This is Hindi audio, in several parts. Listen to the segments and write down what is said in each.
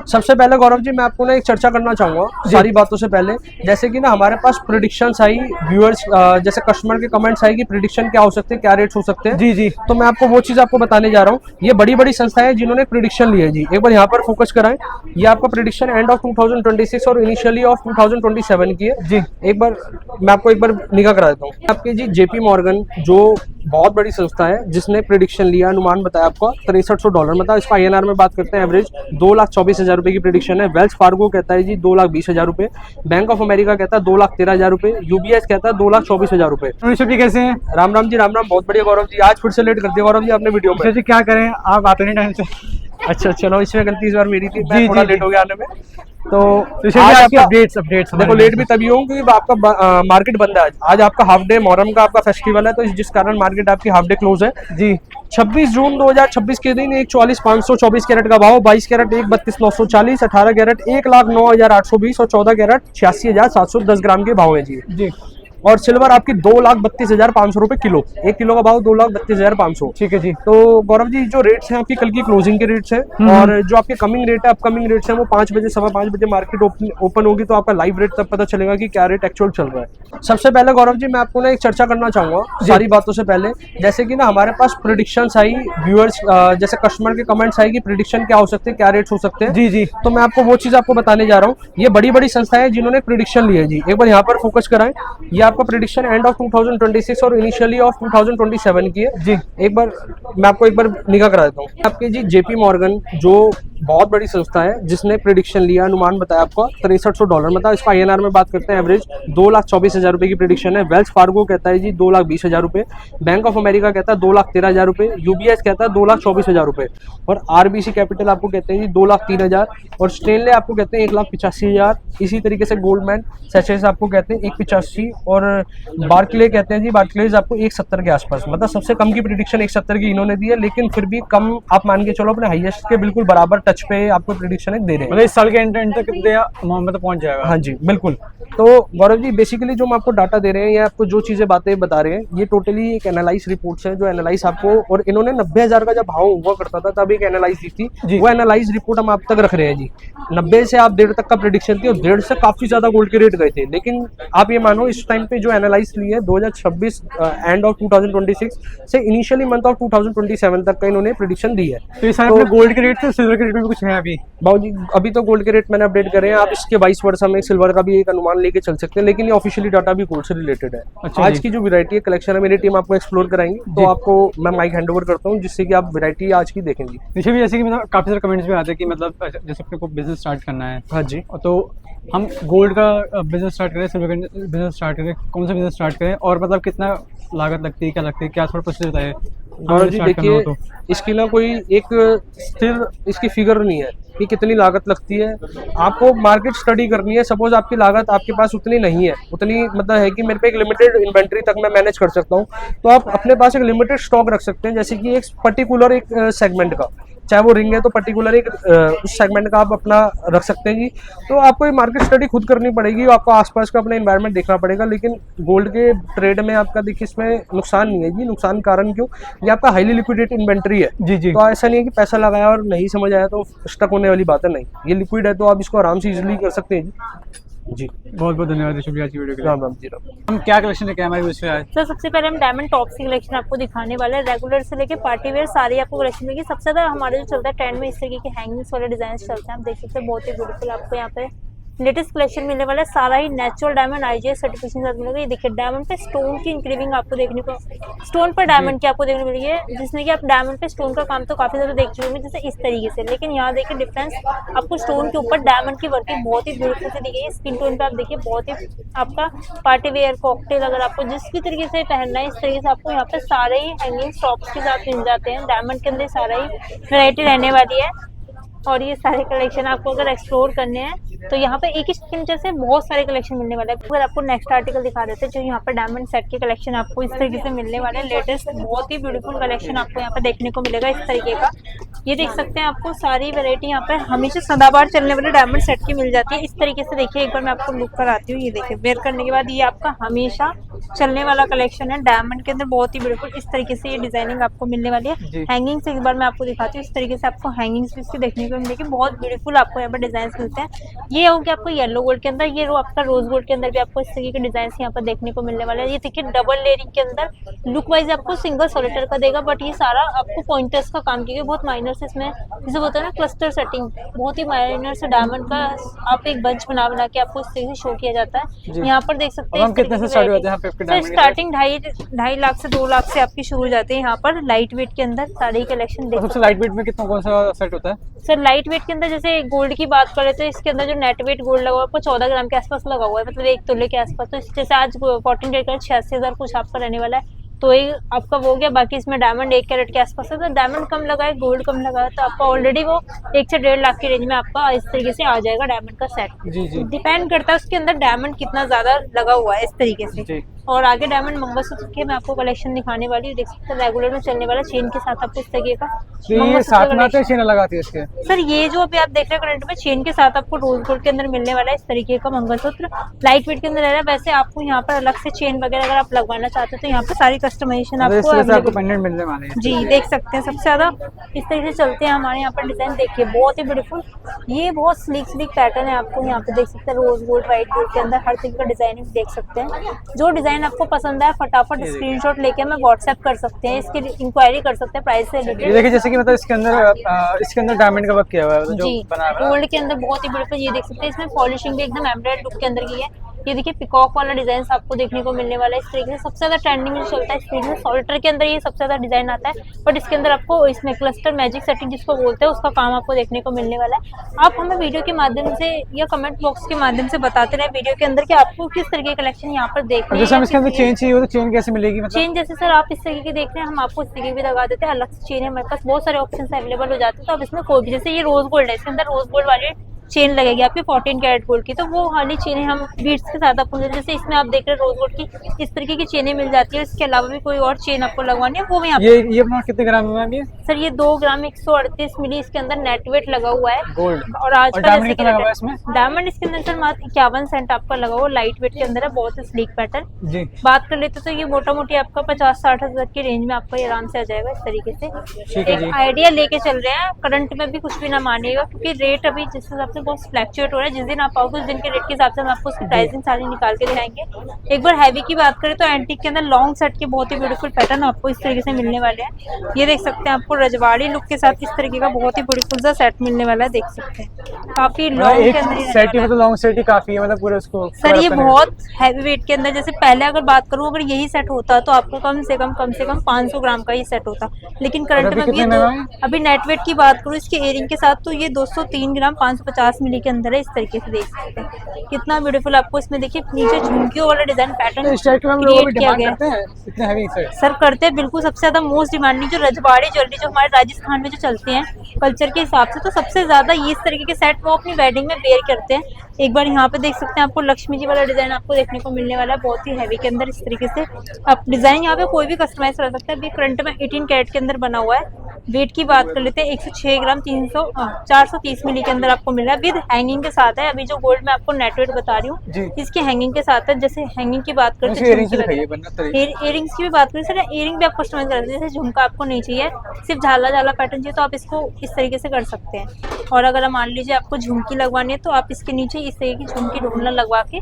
सबसे पहले गौरव जी मैं आपको ना एक चर्चा करना चाहूंगा सारी बातों से पहले। जैसे कि ना हमारे पास प्रेडिक्शंस आई व्यूअर्स, जैसे कस्टमर के कमेंट्स आई कि प्रेडिक्शन क्या हो सकते हैं, क्या रेट्स हो सकते हैं। जी जी। तो मैं आपको वो चीज आपको बताने जा रहा हूँ। ये बड़ी बड़ी संस्थाएं जिन्होंने प्रेडिक्शन ली है जी, एक बार यहाँ पर फोकस कराएं। ये आपका प्रेडिक्शन एंड ऑफ 2026 और इनिशियली ऑफ 2027 की है जी। एक बार मैं आपको एक बार निगाह करा देता हूँ। आपकी जी जेपी मॉर्गन जो बहुत बड़ी संस्था है जिसने प्रेडिक्शन लिया, अनुमान बताया आपका $6300, मतलब इसका INR में बात करते हैं एवरेज 2,24,000 रुपए की प्रेडिक्शन है। वेल्स फार्गो कहता है जी 2,20,000 रुपए, बैंक ऑफ अमेरिका कहता है 2,13,000 रुपए, UBS कहता है 2,24,000 रुपए। जी कैसे हैं? राम राम जी, राम राम। बहुत बढ़िया गौरव जी, आज फिर से लेट कर दिया गौरव जी आपने वीडियो में। जी क्या करें, आप आते नहीं टाइम से। अच्छा चलो, इसमें गलती इस बार मेरी थी, मैं थोड़ा लेट हो गया आने में। तो आज आज आपकी आपका अपडेट्स देखो लेट भी तभी हूँ क्योंकि आपका मार्केट बंद है आज आपका हाफ डे, मुहर्रम का आपका फेस्टिवल है, तो जिस कारण मार्केट आपकी हाफ डे क्लोज है जी। 26 जून 2026 के दिन 1,44,524 कैरेट का भाव, 22 कैरेट 1,32,940, 18 कैरेट 1,09,820 और 14 कैरेट 86,710 ग्राम के भाव है जी। और सिल्वर आपकी 2,32,500 रुपए किलो, 1 किलो का भाव 2,32,500। ठीक है जी। तो गौरव जी जो रेट्स हैं आपकी कल की क्लोजिंग के रेट्स हैं, और जो आपके कमिंग रेट है, अपकमिंग रेट्स हैं, वो 5 बजे 5:15 बजे मार्केट ओपन होगी, तो आपका लाइव रेट तब पता चलेगा कि क्या रेट एक्चुअल चल रहा है। सबसे पहले गौरव जी मैं आपको ना एक चर्चा करना चाहूंगा सारी बातों से पहले। जैसे कि ना हमारे पास प्रेडिक्शंस आई व्यूअर्स, जैसे कस्टमर के कमेंट्स आई कि प्रेडिक्शन क्या हो सकते हैं, क्या रेट्स हो सकते हैं। जी जी। तो मैं आपको वो चीज आपको बताने जा रहा हूँ। ये बड़ी बड़ी संस्थाएं जिन्होंने प्रेडिक्शन ली है जी, एक बार यहाँ पर फोकस कराएं। ये आपका प्रेडिक्शन एंड ऑफ 2026 और इनिशियली ऑफ 2027 की है जी। एक बार मैं आपको एक बार निगाह करा देता हूँ। आपकी जी जेपी मॉर्गन जो बहुत बड़ी संस्था है जिसने प्रेडिक्शन लिया, अनुमान बताया आपका $6300, मतलब इसका INR में बात करते हैं एवरेज 2,24,000 रुपए की प्रेडिक्शन है। वेल्स फार्गो कहता है जी 2,20,000 रुपए, बैंक ऑफ अमेरिका कहता है 2,13,000 रुपए, UBS कहता है 2,24,000 रुपए, और RBC कैपिटल आपको कहते हैं जी 2,03,000, और स्टेनले आपको कहते हैं 1,85,000। इसी तरीके से गोल्डमैन सैचेस आपको कहते हैं 1,85, और बार्कले कहते हैं जी, बार्कलेज आपको 1,70 के आसपास, मतलब सबसे कम की प्रेडिक्शन 1,70 की इन्होंने दी है, लेकिन फिर भी कम आप मान के चलो अपने हाईएस्ट के बिल्कुल बराबर टच पे आपको प्रेडिक्शन दे रहे हैं। मतलब इस साल के एंड तक अमाउंट में तो पहुंच जाएगा। हाँ जी बिल्कुल। तो गौरव जी बेसिकली जो हम आपको डाटा दे रहे हैं या आपको जो चीजें बातें बता रहे हैं, ये टोटली एक एनालाइज रिपोर्ट्स है जो एनालाइज आपको, और इन्होंने 90,000 का जब भाव हुआ करता था तब एक एनालाइज दी थी, वो एनालाइज रिपोर्ट हम आप तक रख रहे हैं जी। 90 से आप 1.5 तक का प्रेडिक्शन थी, और 1.5 से काफी ज्यादा गोल्ड के रेट गए थे, लेकिन आप ये मानो इस टाइम पे जो एनालाइज ली है 2026 एंड ऑफ 2026 से इनिशियली मंथ ऑफ 2027 तक का इन्होंने प्रेडिक्शन दी है। तो इस साल गोल्ड के रेट से सिल्वर के रेट में कुछ है अभी? बाबू जी अभी तो गोल्ड के रेट मैंने अपडेट करे हैं, आप इसके 22 वर्ष में सिल्वर का भी एक अनुमान लेके चल सकते हैं, लेकिन ये ऑफिशियली डाटा भी गोल्ड से रिलेटेड है। अच्छा आज की जो वैरायटी है, कलेक्शन है, मेरी टीम आपको एक्सप्लोर कराएंगे, तो आपको मैं माइक हैंडओवर करता हूँ जिससे कि आप वैरायटी आज की देखेंगे। नीचे भी जैसे कि मतलब काफी सारे कमेंट्स भी आते हैं कि मतलब जैसे अपने को बिजनेस स्टार्ट करना है। हाँ जी। तो हम गोल्ड का बिजनेस स्टार्ट करें, सिल्वर का बिजनेस स्टार्ट करें, कौन सा बिजनेस स्टार्ट करें, और मतलब कितना लागत लगती है, क्या लगती है, क्या थोड़ा प्रोसेस होता है? गौरव जी देखिए इसकी ना कोई एक स्थिर इसकी फिगर नहीं है कि कितनी लागत लगती है, आपको मार्केट स्टडी करनी है। सपोज आपकी लागत आपके पास उतनी नहीं है, उतनी मतलब है कि मेरे पे एक लिमिटेड इन्वेंट्री तक मैं मैनेज कर सकता हूँ, तो आप अपने पास एक लिमिटेड स्टॉक रख सकते हैं, जैसे कि एक पर्टिकुलर एक सेगमेंट का, चाहे वो रिंग है तो पर्टिकुलर एक उस सेगमेंट का आप अपना रख सकते हैं जी। तो आपको ये मार्केट स्टडी खुद करनी पड़ेगी, आपको आसपास का अपना एनवायरनमेंट देखना पड़ेगा, लेकिन गोल्ड के ट्रेड में आपका देखिए इसमें नुकसान नहीं है जी। नुकसान कारण क्यों? ये आपका हाईली लिक्विडेट इन्वेंट्री है जी जी। तो ऐसा नहीं है कि पैसा लगाया और नहीं समझ आया तो स्टक होने वाली बात है, नहीं, ये लिक्विड है तो आप इसको आराम से इजीली कर सकते हैं जी। बहुत बहुत धन्यवाद शुक्रिया आज की वीडियो के लिए। राम राम जी। हम क्या कलेक्शन लेके हमारे बीच में आए? सर सबसे पहले हम डायमंड टॉप्स की कलेक्शन आपको दिखाने वाले हैं। रेगुलर से लेके पार्टी वेयर सारी आपको कलेक्शन मिलेगी। सबसे ज्यादा हमारे जो चलता है ट्रेंड में इस तरीके के हैंगिंग्स वाले डिजाइन चलते हैं, आप देख सकते हैं बहुत ही ब्यूटीफुल आपको यहाँ पे लेटेस्ट कलेक्शन मिलने वाला है। सारा ही नेचुरल डायमंड IGS सर्टिफिकेशन के साथ मिलेगा। ये देखिए डायमंड पे स्टोन की इंक्रीविंग आपको देखने को, स्टोन पर डायमंड की आपको देखने को मिलेगी, जिसमें कि आप डायमंड पे स्टोन का काम तो काफी ज्यादा देख चुके होंगे जैसे इस तरीके से, लेकिन यहाँ देखिए डिफरेंस आपको स्टोन के ऊपर डायमंड की वर्किंग बहुत ही ब्यूटीफुल से दी गई है। स्किन टोन पे आप देखिए बहुत ही आपका पार्टी वेयर कॉकटेल अगर आपको जिस भी तरीके से पहनना है इस तरीके से आपको यहाँ पे सारे ही हैंगिंग टॉप्स के साथ मिल जाते हैं। डायमंड के अंदर सारा ही वैरायटी रहने वाली है, और ये सारे कलेक्शन आपको अगर एक्सप्लोर करने हैं तो यहाँ पे एक ही स्क्रीन से बहुत सारे कलेक्शन मिलने वाले हैं। अगर आपको नेक्स्ट आर्टिकल दिखा देते हैं जो यहाँ पर डायमंड सेट के कलेक्शन आपको इस तरीके से मिलने वाले हैं। लेटेस्ट बहुत ही ब्यूटीफुल कलेक्शन आपको यहाँ पे देखने को मिलेगा इस तरीके का। ये देख सकते हैं आपको सारी वैरायटी यहाँ पे हमेशा सदाबहार चलने वाले डायमंड सेट की मिल जाती है। इस तरीके से देखिए एक बार मैं आपको लुक कराती हूँ। ये देखिए वेयर करने के बाद ये आपका हमेशा चलने वाला कलेक्शन है डायमंड के अंदर, बहुत ही ब्यूटीफुल इस तरीके से ये डिजाइनिंग आपको मिलने वाली है। हैंगिंग्स एक बार मैं आपको दिखाती हूँ, इस तरीके से आपको हैंगिंग्स भी इसकी देखने को में देखिए बहुत ब्यूटीफुल आपको यहाँ पर डिजाइन मिलते हैं। ये हो गया आपको येलो गोल्ड के अंदर, ये रो आपका रोज गोल्ड के अंदर भी आपको इस तरीके के डिजाइन यहाँ पर देखने को मिलने वाला है। ये देखिए डबल लेयरिंग के अंदर लुक वाइज आपको सिंगल सोलेटर का देगा, बट ये सारा आपको पॉइंटर्स का काम किया बहुत माइनर से इसमें जैसे होता है ना क्लस्टर सेटिंग, बहुत ही माइनर से डायमंड का आप एक बंच बना बना के आपको इस तरीके से शो किया जाता है। यहाँ पर देख सकते हैं कितने से स्टार्ट होते हैं आपके सर, स्टार्टिंग 2.5 लाख से 2 लाख से आपकी शुरू हो जाते हैं। यहाँ पर लाइट वेट के अंदर साड़ी कलेक्शन देख सबसे लाइट वेट में कितना कौन सा सेट होता है सर? लाइट वेट के अंदर जैसे गोल्ड की बात करें तो इसके अंदर जो नेट वेट गोल्ड लगा हुआ है आपको 14 ग्राम के आसपास लगा हुआ है, मतलब 1 तोले के आसपास। तो जैसे आज 14 कैरेट का 86,000 कुछ आपका रहने वाला है, तो ये आपका वो हो गया। बाकी इसमें डायमंड 1 कैरेट के आसपास है, तो डायमंड कम लगा है, गोल्ड कम लगा है, तो आपका ऑलरेडी वो 1 से 1.5 लाख की रेंज में आपका इस तरीके से आ जाएगा डायमंड का सेट। जी जी, डिपेंड करता है उसके अंदर डायमंड कितना ज्यादा लगा हुआ है इस तरीके से जी। और आगे डायमंड मंगलसूत्र के मैं आपको कलेक्शन दिखाने वाली हूँ। देख सकते हैं रेगुलर में चलने वाला चेन के साथ आपको इस तरीके का ये साथ में आते हैं चेन लगाती है इसके। सर ये जो अभी आप देख रहे हैं करंट में चेन के साथ आपको रोज गोल्ड के अंदर मिलने वाला है इस तरीके का मंगलसूत्र, लाइट वेट के अंदर रह रहा है। वैसे आपको यहाँ पर अलग से चेन वगैरह अगर आप लगवाना चाहते हो तो यहाँ पर सारी कस्टमाइजेशन आपको पेंडेंट मिलने वाले हैं। जी देख सकते हैं। सबसे ज्यादा इस तरीके से चलते हैं हमारे यहाँ पर डिजाइन, देखिए बहुत ही ब्यूटीफुल, ये बहुत स्लीक पैटर्न है। आपको यहाँ पे देख सकते हैं रोज गोल्ड व्हाइट गोल्ड के अंदर हर तरीके का डिजाइनिंग देख सकते हैं। जो डिजाइन आपको पसंद है फटाफट स्क्रीनशॉट लेके हमें व्हाट्सएप कर सकते हैं, इसकी इंक्वायरी कर सकते हैं प्राइस से रिलेटेड। ये देखिए जैसे कि मतलब इसके अंदर डायमंड का वर्क किया हुआ है, जो बना हुआ है गोल्ड के अंदर बहुत ही ब्यूटीफुल। ये देख सकते हैं इसमें पॉलिशिंग भी एकदम एम्ब्रॉयडर्ड लुक के अंदर की है। ये देखिए पिकॉक वाला डिजाइन आपको देखने को मिलने वाला है इस तरीके से। सबसे ज्यादा ट्रेंडिंग में चलता है इस तरीके से सॉल्टर के अंदर ये सबसे ज्यादा डिजाइन आता है, बट इसके अंदर आपको इसमें क्लस्टर मैजिक सेटिंग जिसको बोलते हैं उसका काम आपको देखने को मिलने वाला है। आप हमें वीडियो के माध्यम से या कमेंट बॉक्स के माध्यम से बताते रहे वीडियो के अंदर कि आपको किस तरीके की कलेक्शन यहाँ पर देखनी है। जैसे हम इसके अंदर चेन चाहिए तो चेन कैसे मिलेगी? मतलब चेन जैसे सर आप इस तरीके की देख रहे हैं हम आपको इस तरीके भी लगा देते हैं, अलग से चेन है हमारे पास, बहुत सारे ऑप्शन अवेलेबल हो जाते हैं। तो आप इसमें कोई भी, जैसे ये रोज गोल्ड है इसके अंदर रोज गोल्ड वाली चेन लगेगी आपकी 14 कैरेट गोल्ड की, तो वो वाली चेनें हम बीड्स के साथ आपको, जैसे इसमें आप देख रहे हैं रोज गोल्ड की इस तरीके की चेनें मिल जाती है। इसके अलावा भी कोई और चेन आपको लगवानी है वो भी ये अपना कितने ग्राम में मैम? ये सर ये 2 ग्राम 138 मिली इसके अंदर नेट वेट लगा हुआ है गोल्ड। और आज डायमंड कितना लगा हुआ है इसमें? डायमंड इसके अंदर सर मात्र 51 सेंट आपका लगा हुआ, लाइट वेट के अंदर है, बहुत ही स्लीक पैटर्न। जी बात कर लेते तो ये मोटा मोटी आपका 50-60 हजार की रेंज में आपका ये आराम से आ जाएगा इस तरीके से। एक आइडिया लेके चल रहे हैं, करंट में भी कुछ भी ना मानिएगा क्योंकि रेट अभी जिस हिसाब से बहुत फ्लैक्चुएट हो रहा है। जिस दिन आप आओगे उस दिन के रेट के हिसाब से हम आपको उसकी प्राइसिंग सारी निकाल के दिखाएंगे। एक बार हैवी की बात करें तो एंटीक के अंदर लॉन्ग सेट के बहुत ही ब्यूटीफुल पैटर्न आपको इस तरीके से मिलने वाले हैं। ये देख सकते हैं आपको रजवाड़ी लुक के साथ इस तरीके का बहुत ही ब्यूटीफुल सा सेट मिलने वाला है, देख सकते हैं काफी लॉन्ग के अंदर सेट ही, मतलब लॉन्ग सेट ही काफी है, मतलब पूरे उसको सर ये बहुत हैवी वेट के अंदर। जैसे पहले अगर बात करूं अगर यही सेट होता तो आपको कम से कम 500 ग्राम का ही सेट होता, लेकिन करंट में अभी नेट वेट की बात करूं इसके इयरिंग के साथ तो ये 203 ग्राम 550 मिली के अंदर है इस तरीके से। देख सकते हैं कितना ब्यूटीफुल आपको इसमें देखिए नीचे झुमकियों वाला डिजाइन पैटर्न क्रिएट किया गया है। सर करते हैं बिल्कुल। सबसे ज्यादा मोस्ट डिमांडिंग जो रजवाड़ी ज्वेलरी जो हमारे राजस्थान में जो चलते हैं कल्चर के हिसाब से, तो सबसे ज्यादा ये इस तरीके के सेट वो अपनी वेडिंग में वेयर करते हैं। एक बार यहाँ पे देख सकते हैं आपको लक्ष्मी जी वाला डिजाइन आपको देखने को मिलने वाला है बहुत ही हैवी के अंदर इस तरीके से। आप डिजाइन यहाँ पे कोई भी कस्टमाइज कर सकते हैं। अभी फ्रंट में 18 कैरेट के अंदर बना हुआ है। वेट की बात कर लेते हैं 106 ग्राम 430 मिली के अंदर आपको मिल रहा है, विद हैंगिंग के साथ है। अभी जो गोल्ड में आपको नेट वेट बता रही हूँ इसके हैंगिंग के साथ है। जैसे हैंगिंग की बात करते हैं इयरिंग्स की भी बात करें सर, इयरिंग भी आप कस्टमाइज कर सकते हैं। जैसे झुमका आपको नहीं चाहिए, सिर्फ झाला पैटर्न चाहिए तो आप इसको इस तरीके से कर सकते हैं। और अगर मान लीजिए आपको झुमकी लगवानी है तो आप इसके नीचे इस तरीके की झुमकी ढूंढना लगवा के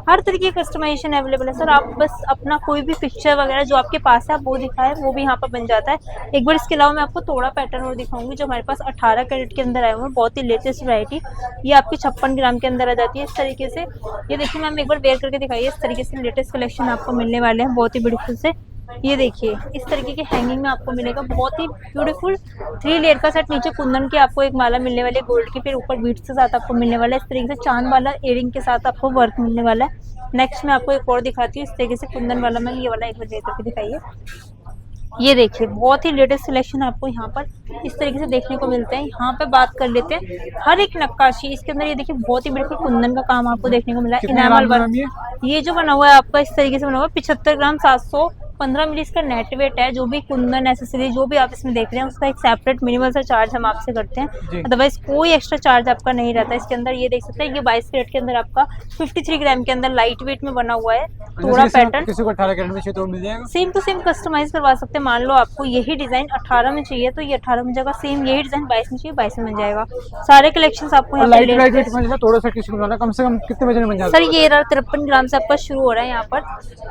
हर तरीके की कस्टमाइजेशन अवेलेबल है। सर आप बस अपना कोई भी पिक्चर वगैरह जो आपके पास है आप वो दिखाए, वो भी यहाँ पर बन जाता है। एक बार इसके अलावा मैं आपको थोड़ा पैटर्न और दिखाऊंगी जो हमारे पास 18 कैरेट के अंदर आए हुए हैं, बहुत ही लेटेस्ट वैरायटी। ये आपकी 56 ग्राम के अंदर आ जाती है इस तरीके से। ये देखिए मैम एक बार वेयर करके दिखाइए, इस तरीके से लेटेस्ट कलेक्शन आपको मिलने वाले हैं बहुत ही ब्यूटीफुल से। ये देखिए इस तरीके के हैंगिंग में आपको मिलेगा बहुत ही ब्यूटीफुल 3 लेयर का सेट। नीचे कुंदन की आपको एक माला मिलने वाली है गोल्ड की, फिर ऊपर बीट्स के साथ आपको मिलने वाला है इस तरीके से चांद वाला इयरिंग के साथ आपको वर्क मिलने वाला है। नेक्स्ट मैं आपको एक और दिखाती हूँ इस तरीके से कुंदन वाला। मैम ये वाला एक बार वेयर करके दिखाइए। ये देखिए बहुत ही लेटेस्ट सिलेक्शन आपको यहाँ पर इस तरीके से देखने को मिलते हैं। यहाँ पे बात कर लेते हैं हर एक नक्काशी इसके अंदर। ये देखिए बहुत ही बिल्कुल कुंदन का काम आपको देखने को मिला है, इनामल वर्क। ये जो बना हुआ है आपका इस तरीके से बना हुआ है 75 ग्राम 15 मिली इसका नेट वेट है। जो भी कुंदन एसेसरी जो भी आप इसमें देख रहे हैं उसका एक सेपरेट मिनिमल सा चार्ज हम आपसे करते हैं, अदरवाइज कोई एक्स्ट्रा चार्ज आपका नहीं रहता इसके अंदर। ये देख सकते हैं ये 22 कैरेट के अंदर आपका 53 ग्राम के अंदर लाइट वेट में बना हुआ है। थोड़ा पैटर्न किसी को 18 कैरेट में चाहिए तो मिल जाएगा, सेम टू सेम कस्टमाइज करवा सकते हैं। मान लो आपको यही डिजाइन 18 में चाहिए तो ये 18 में जाएगा, सेम यही डिजाइन 22 में चाहिए 22 में मिल जाएगा। सारे कलेक्शंस आपको यहाँ पे लाइट वेट में थोड़ा सा किसी को कम से कम कितने वजन में बन जाता सर ये 53 ग्राम से आपका शुरू हो रहा है यहाँ पर,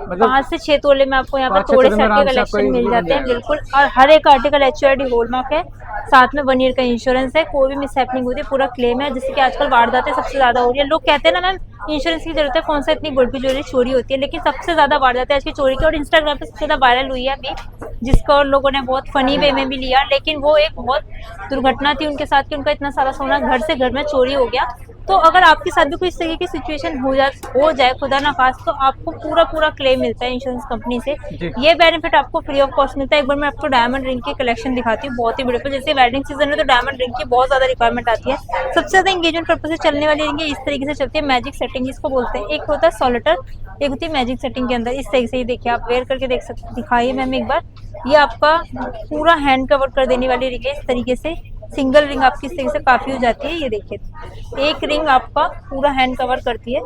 मतलब 5 से 6 तोले में आपको यहाँ पर 5 से थोड़े 6 सेट तोले में के आराम से आपको कलेक्शन ये मिल मिल जाते हैं जाएगा। बिल्कुल। और हर एक आर्टिकल HUID हॉलमार्क है, साथ में 1 ईयर का इंश्योरेंस है, कोई भी मिस हैपनिंग होती है पूरा क्लेम है। जैसे कि आजकल वारदातें सबसे ज्यादा हो रही है, लोग कहते हैं ना मैम इंश्योरेंस की जरूरत है, कौन सा इतनी गोल्ड की ज्वेलरी चोरी होती है, लेकिन सबसे ज्यादा वारदातें आज की चोरी की। और इंस्टाग्राम पे सबसे ज्यादा वायरल हुई है अभी, जिसको और लोगों ने बहुत फनी वे में भी लिया, लेकिन वो एक बहुत दुर्घटना थी उनके साथ कि उनका इतना सारा सोना घर से घर में चोरी हो गया। तो अगर आपके साथ भी कोई इस तरीके की सिचुएशन हो जाए खुदा ना खास, तो आपको पूरा क्लेम मिलता है इंश्योरेंस कंपनी से। ये बेनिफिट आपको फ्री ऑफ कॉस्ट मिलता है। एक बार मैं आपको डायमंड रिंग की कलेक्शन दिखाती हूँ, बहुत ही ब्यूटीफुल। जैसे वेडिंग सीजन में तो डायमंड रिंग की बहुत ज्यादा रिक्वायरमेंट आती है। सबसे ज्यादा एंगेजमेंट पर्पज से चलने वाली रिंग इस तरीके से चलती है, मैजिक सेटिंग इसको बोलते हैं। एक होता है सोलेटर, एक होती है मैजिक सेटिंग के अंदर। इस तरीके से ही देखिए, आप वेयर करके देख सकते, दिखाइए मैम एक बार। ये आपका पूरा हैंड कवर कर देने वाली रिंग है। इस तरीके से सिंगल रिंग आपकी इस तरीके से काफी हो जाती है। ये देखिए एक रिंग आपका पूरा हैंड कवर करती है।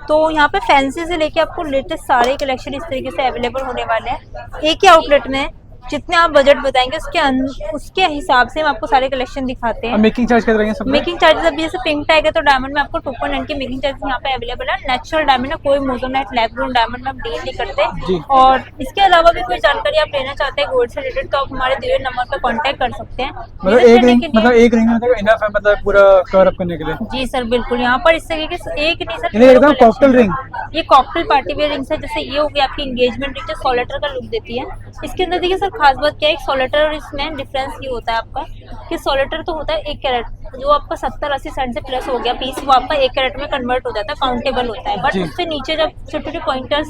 तो यहाँ पे फैंसी से लेके आपको लेटेस्ट सारे कलेक्शन इस तरीके से अवेलेबल होने वाले हैं एक ही आउटलेट में। जितने आप बजट बताएंगे उसके हिसाब से हम आपको सारे कलेक्शन दिखाते हैं। मेकिंग चार्ज कितना रहेंगे सब? मेकिंग चार्जेस अभी जैसे पिंक टैग है तो डायमंड में आपको 2.9 की मेकिंग चार्जेस यहाँ पे अवेलेबल है। नेचुरल डायमंड है, कोई मोजोनाइट लैब ग्रोन डायमंड में हम डील नहीं करते। और इसके अलावा भी कोई जानकारी आप लेना चाहते हैं गोल्ड से रिलेटेड तो आप हमारे दिए नंबर पर कॉन्टेक्ट कर सकते हैं। मतलब एक रिंग मतलब इनफ है, मतलब पूरा कवर अप करने के लिए? जी सर बिल्कुल। यहाँ पर इस तरीके से एक नहीं सर, एकदम कॉकटेल रिंग। ये कॉकटेल पार्टी वेयर रिंग्स है। जैसे ये हो गया आपकी एंगेजमेंट रिंग जो सोलेटर का लुक देती है। इसके अंदर देखिए सर खास बात क्या है, सोलेटर और इसमें डिफरेंस ये होता है आपका कि सोलेटर तो होता है 1 कैरेट, जो आपका 70-80 सेंट से प्लस हो गया पीस, वो आपका 1 कैरेट में कन्वर्ट हो जाता है, काउंटेबल होता है। बट उससे नीचे जब छोटे छोटे पॉइंटर्स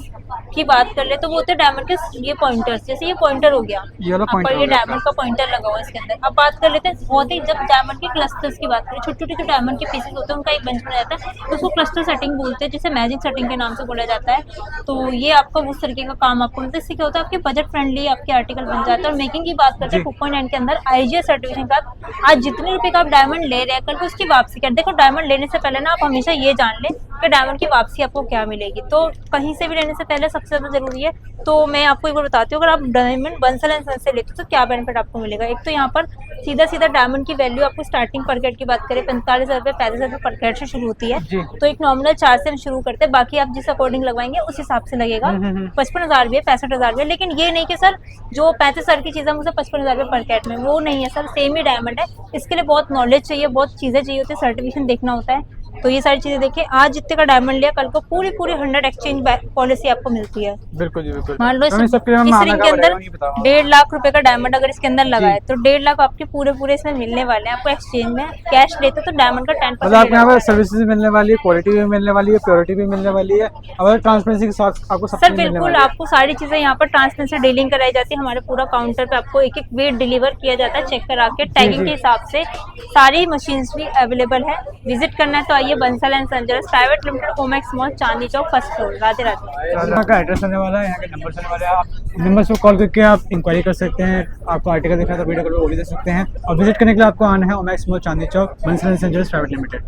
की बात कर ले तो वो होते हैं डायमंड के ये पॉइंटर्स। जैसे ये पॉइंटर हो गया, ये डायमंड का पॉइंटर लगा हुआ है इसके अंदर। अब बात कर लेते हैं बहुत ही, जब डायमंड के क्लस्टर्स की बात करें, छोटे छोटे जो डायमंड के पीसेस होते हैं उनका एक बंच बना जाता है, तो उसको क्लस्टर सेटिंग बोलते हैं, जिसे मैजिक सेटिंग के नाम से बोला जाता है। तो ये आपका उस तरीके का काम आपको मिलता है। इससे क्या होता है, आपके बजट फ्रेंडली आपके आर्टिकल बन जाता है। और मेकिंग की बात करते हैं 2.9 के अंदर IGS सर्टिफिकेशन का आज जितने रुपए का आप डायमंड ले रहे हैं कल को उसकी वापसी कर। देखो डायमंड लेने से पहले ना आप हमेशा ये जान लें कि डायमंड की वापसी आपको क्या मिलेगी। तो कहीं से भी लेने से पहले सबसे ज्यादा जरूरी है, तो मैं आपको एक बार बताती हूँ, अगर आप डायमंड बंसल एंड सन से लेते हो तो क्या बेनिफिट आपको मिलेगा। एक तो यहाँ पर सीधा डायमंड की वैल्यू आपको स्टार्टिंग पर कैरेट की बात करें 45,000 रुपये 35,000 रुपये पर कैरेट से शुरू होती है। तो एक नॉमिनल चार्ज से हम शुरू करते हैं, बाकी आप जिस अकॉर्डिंग लगवाएंगे उस हिसाब से लगेगा। 55,000 भी है, 65,000 भी है। लेकिन ये नहीं कि सर जो 35,000 की चीज़ है मुझे 55,000 रुपये पर कैरेट में, वो नहीं है सर, सेम ही डायमंड है। इसके लिए बहुत नॉलेज चाहिए, बहुत चीज़ें चाहिए होती है, सर्टिफिकेशन देखना होता है। तो ये सारी चीजें देखिए, आज जितने का डायमंड लिया कल को पूरी 100 एक्सचेंज पॉलिसी आपको मिलती है। बिल्कुल जी बिल्कुल। मान लो इस रिंग के अंदर 1.5 लाख रुपए का डायमंड अगर इसके अंदर लगा है तो 1.5 लाख आपके पूरे इसमें मिलने वाले हैं आपको एक्सचेंज में। कैश लेते तो डायमंड का 10% मतलब आपको यहाँ पर सर्विसेज भी मिलने वाली है, क्वालिटी भी मिलने वाली है, प्योरिटी भी मिलने वाली है, और ट्रांसपेरेंसी के साथ आपको सब सर बिल्कुल आपको सारी चीजें यहाँ पर ट्रांसपेरेंसी डीलिंग कराई जाती है। हमारे पूरा काउंटर पे आपको एक वेट डिलीवर किया जाता है, चेक करा के टैगिंग के हिसाब से। सारी मशीन भी अवेलेबल है, विजिट करना है तो आइए। बंसल एंड संजर्स private limited, Omaxe mall, Chandni Chowk, 1st floor. Radhe Radhe. यहाँ का एड्रेस आने वाला है, यहाँ के नंबर आने वाले हैं, आप नंबर से कॉल करके आप इंक्वायरी कर सकते हैं। आपको आर्टिकल देखना तो वीडियो कॉल पर वो भी दे सकते हैं, और विजिट करने के लिए आपको आना है ओमेक्स मॉल, चांदनी चौक, बंसल एंड संजर्स प्राइवेट लिमिटेड।